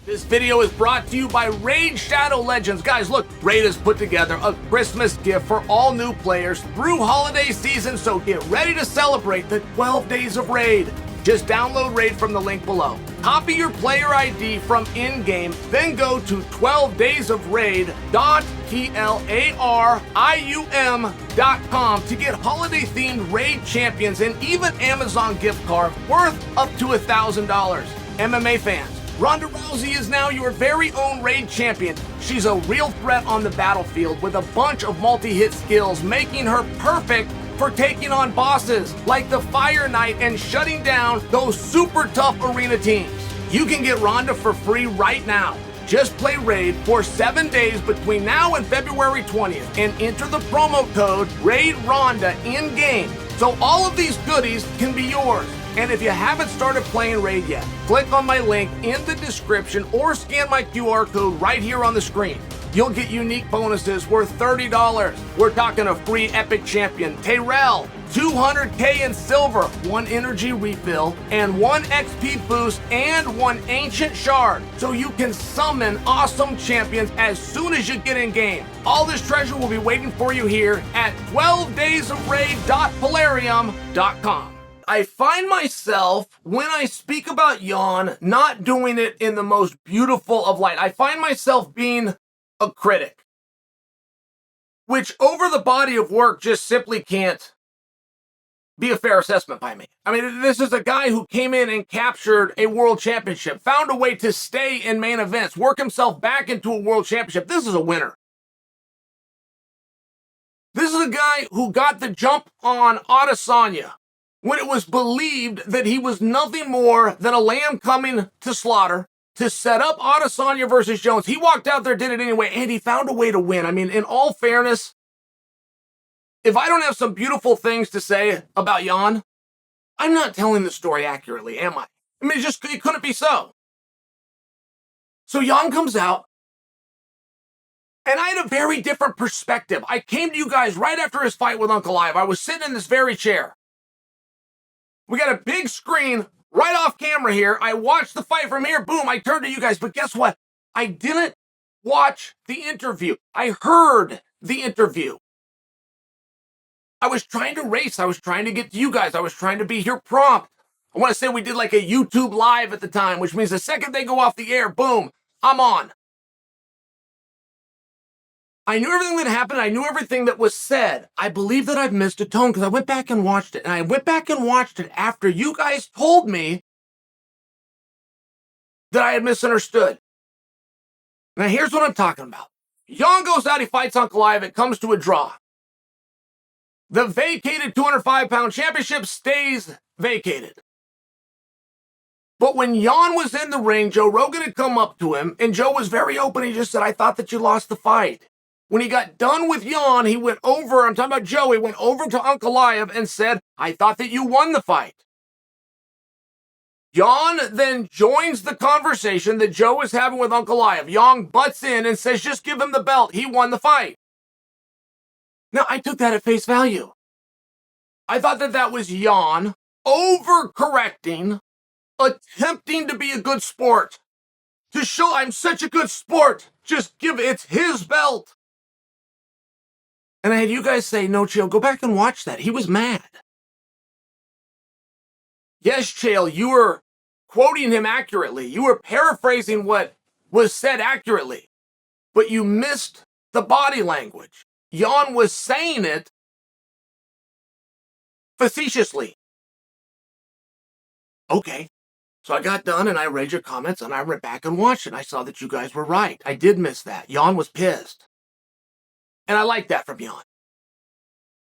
This video is brought to you by Raid Shadow Legends. Guys, look, Raid has put together a Christmas gift for all new players through holiday season, so get ready to celebrate the 12 days of Raid. Just download Raid from the link below. Copy your player ID from in-game, then go to 12daysofraid.klarium.com to get holiday-themed Raid champions and even Amazon gift cards worth up to $1,000. MMA fans, Ronda Rousey is now your very own Raid champion. She's a real threat on the battlefield with a bunch of multi-hit skills, making her perfect for taking on bosses like the Fire Knight and shutting down those super tough arena teams. You can get Ronda for free right now. Just play Raid for 7 days between now and February 20th and enter the promo code RAIDRONDA in-game so all of these goodies can be yours. And if you haven't started playing Raid yet, click on my link in the description or scan my QR code right here on the screen. You'll get unique bonuses worth $30. We're talking a free epic champion, Tyrell, 200k in silver, 1 energy refill, and 1 XP boost, and 1 ancient shard, so you can summon awesome champions as soon as you get in game. All this treasure will be waiting for you here at 12daysofraid.polarium.com. I find myself, when I speak about Jan, not doing it in the most beautiful of light. I find myself being a critic, which over the body of work just simply can't be a fair assessment by me. I mean, this is a guy who came in and captured a world championship, found a way to stay in main events, work himself back into a world championship. This is a winner. This is a guy who got the jump on Adesanya when it was believed that he was nothing more than a lamb coming to slaughter to set up Adesanya versus Jones. He walked out there, did it anyway, and he found a way to win. I mean, in all fairness, if I don't have some beautiful things to say about Jan, I'm not telling the story accurately, am I? I mean, it couldn't be so. So Jan comes out, and I had a very different perspective. I came to you guys right after his fight with Uncle Ive. I was sitting in this very chair. We got a big screen right off camera here. I watched the fight from here. Boom, I turned to you guys. But guess what? I didn't watch the interview. I heard the interview. I was trying to race. I was trying to get to you guys. I was trying to be here prompt. I want to say we did like a YouTube live at the time, which means the second they go off the air, boom, I'm on. I knew everything that happened. I knew everything that was said. I believe that I've missed a tone because I went back and watched it. And I went back and watched it after you guys told me that I had misunderstood. Now, here's what I'm talking about. Jan goes out, he fights Uncle Ive. It comes to a draw. The vacated 205-pound championship stays vacated. But when Jan was in the ring, Joe Rogan had come up to him, and Joe was very open. He just said, I thought that you lost the fight. When he got done with Jan, he went over, I'm talking about Joe, he went over to Uncle Ive and said, I thought that you won the fight. Jan then joins the conversation that Joe is having with Uncle Ive. Jan butts in and says, just give him the belt. He won the fight. Now, I took that at face value. I thought that that was Jan overcorrecting, attempting to be a good sport. To show I'm such a good sport, just give it's his belt. And I had you guys say, no, Chael, go back and watch that. He was mad. Yes, Chael, you were quoting him accurately. You were paraphrasing what was said accurately. But you missed the body language. Jan was saying it facetiously. Okay. So I got done and I read your comments and I went back and watched it. I saw that you guys were right. I did miss that. Jan was pissed. And I like that from Jan.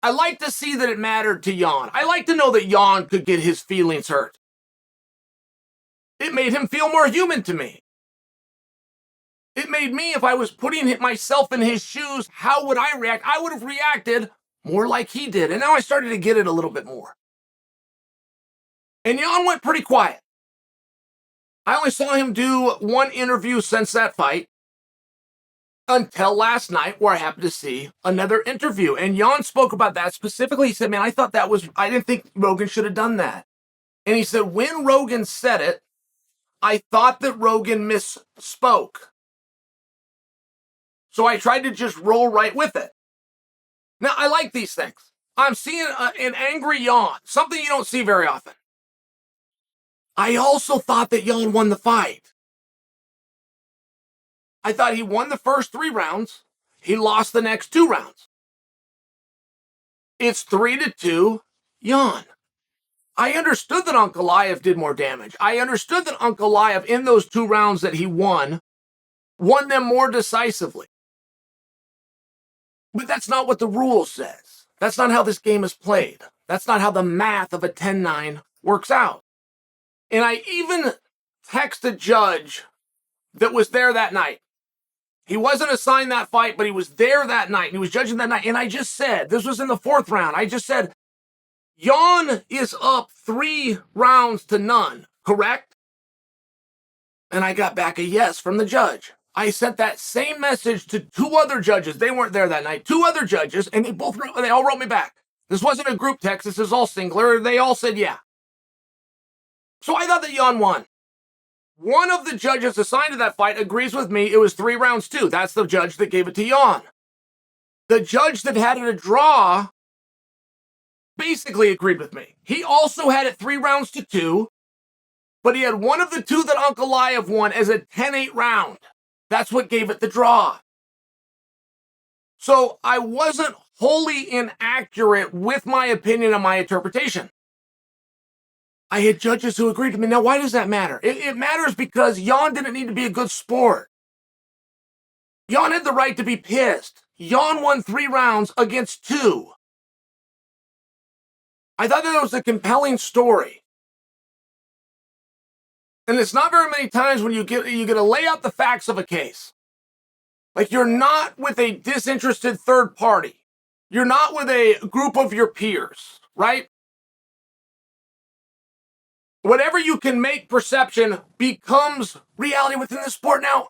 I like to see that it mattered to Jan. I like to know that Jan could get his feelings hurt. It made him feel more human to me. It made me, if I was putting myself in his shoes, how would I react? I would have reacted more like he did. And now I started to get it a little bit more. And Jan went pretty quiet. I only saw him do one interview since that fight. Until last night, where I happened to see another interview. And Jan spoke about that specifically. He said, man, I didn't think Rogan should have done that. And he said, when Rogan said it, I thought that Rogan spoke. So I tried to just roll right with it. Now, I like these things. I'm seeing an angry Jan, something you don't see very often. I also thought that Jan won the fight. I thought he won the first 3 rounds. He lost the next 2 rounds. It's 3-2, Jan. I understood that Ankalaev did more damage. I understood that Ankalaev, in those 2 rounds that he won them more decisively. But that's not what the rule says. That's not how this game is played. That's not how the math of a 10-9 works out. And I even texted a judge that was there that night. He wasn't assigned that fight, but he was there that night. And he was judging that night. And I just said, this was in the 4th round. I just said, Jan is up 3 rounds to none, correct? And I got back a yes from the judge. I sent that same message to 2 other judges. They weren't there that night. 2 other judges, and they all wrote me back. This wasn't a group text. This is all singular. They all said yeah. So I thought that Jan won. One of the judges assigned to that fight agrees with me. It was 3 rounds too. That's the judge that gave it to Jan. The judge that had it a draw basically agreed with me. He also had it 3 rounds to 2, but he had one of the 2 that Ankalaev won as a 10-8 round. That's what gave it the draw. So I wasn't wholly inaccurate with my opinion and my interpretation. I had judges who agreed with me. Now, why does that matter? It matters because Jan didn't need to be a good sport. Jan had the right to be pissed. Jan won 3 rounds against 2. I thought that was a compelling story. And it's not very many times when you get to lay out the facts of a case. Like, you're not with a disinterested third party. You're not with a group of your peers, right? Whatever you can make perception becomes reality within the sport. Now,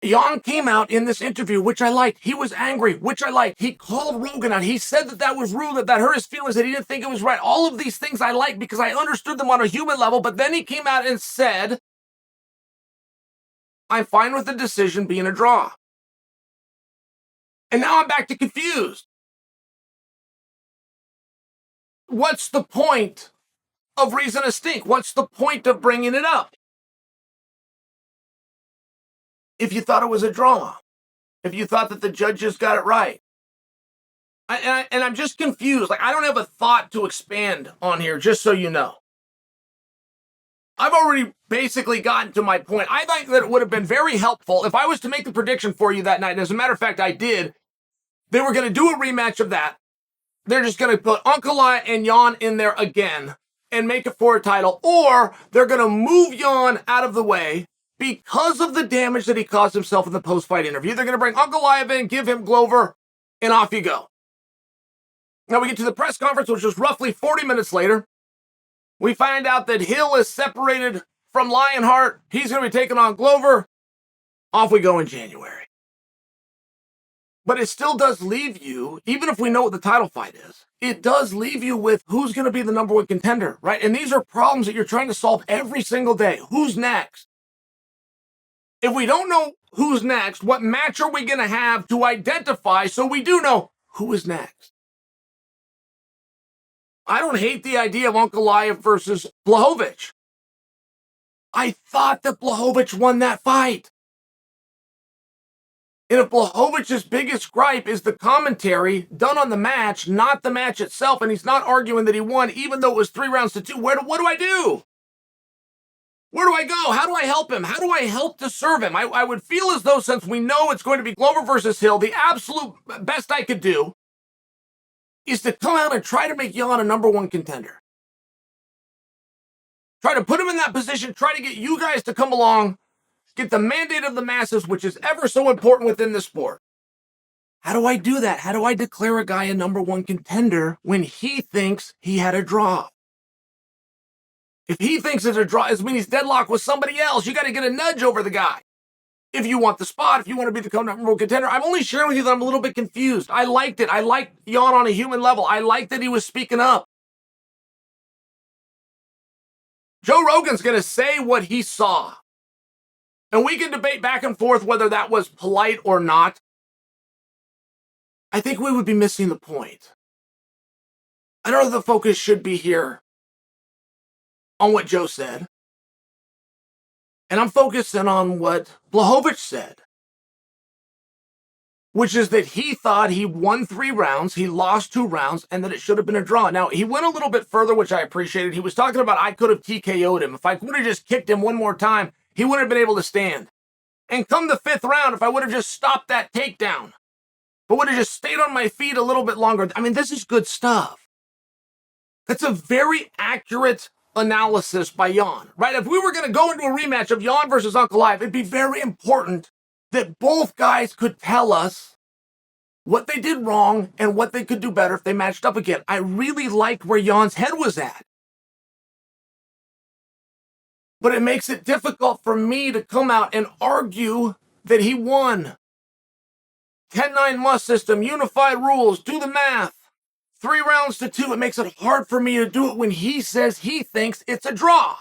Jan came out in this interview, which I liked. He was angry, which I liked. He called Rogan out. He said that was rude, that hurt his feelings, that he didn't think it was right. All of these things I liked because I understood them on a human level. But then he came out and said, I'm fine with the decision being a draw. And now I'm back to confused. What's the point of reason to stink? What's the point of bringing it up? If you thought it was a draw, if you thought that the judges got it right. And I'm just confused. Like, I don't have a thought to expand on here, just so you know. I've already basically gotten to my point. I think that it would have been very helpful if I was to make the prediction for you that night. And as a matter of fact, I did. They were going to do a rematch of that. They're just going to put Ankalaev and Jan in there again and make it for a title. Or they're going to move Jan out of the way because of the damage that he caused himself in the post-fight interview. They're going to bring Ankalaev in, give him Glover, and off you go. Now we get to the press conference, which was roughly 40 minutes later. We find out that Hill is separated from Lionheart. He's going to be taking on Glover. Off we go in January. But it still does leave you, even if we know what the title fight is, it does leave you with who's going to be the number 1 contender, right? And these are problems that you're trying to solve every single day. Who's next? If we don't know who's next, what match are we going to have to identify so we do know who is next? I don't hate the idea of Ankalaev versus Blachowicz. I thought that Blachowicz won that fight. And if Blachowicz's biggest gripe is the commentary done on the match, not the match itself, and he's not arguing that he won, even though it was 3 rounds to 2, what do I do? Where do I go? How do I help him? How do I help to serve him? I would feel as though, since we know it's going to be Glover versus Hill, the absolute best I could do is to come out and try to make Jan a number 1 contender. Try to put him in that position, try to get you guys to come along, get the mandate of the masses, which is ever so important within the sport. How do I do that? How do I declare a guy a number 1 contender when he thinks he had a draw? If he thinks it's a draw, it means he's deadlocked with somebody else. You got to get a nudge over the guy. If you want the spot, if you want to be the number 1 contender, I'm only sharing with you that I'm a little bit confused. I liked it. I liked Jan on a human level. I liked that he was speaking up. Joe Rogan's going to say what he saw. and we can debate back and forth whether that was polite or not, I think we would be missing the point. I don't know if the focus should be here on what Joe said. And I'm focusing on what Blachowicz said, which is that he thought he won 3 rounds, he lost 2 rounds, and that it should have been a draw. Now, he went a little bit further, which I appreciated. He was talking about I could have TKO'd him. If I would have just kicked him one more time, he wouldn't have been able to stand. And come the 5th round, if I would have just stopped that takedown, if I would have just stayed on my feet a little bit longer, I mean, this is good stuff. That's a very accurate analysis by Jan, right? If we were going to go into a rematch of Jan versus Uncle Ive, it'd be very important that both guys could tell us what they did wrong and what they could do better if they matched up again. I really liked where Jan's head was at. But it makes it difficult for me to come out and argue that he won. 10-9 must system, unified rules, do the math. 3 rounds to 2, it makes it hard for me to do it when he says he thinks it's a draw.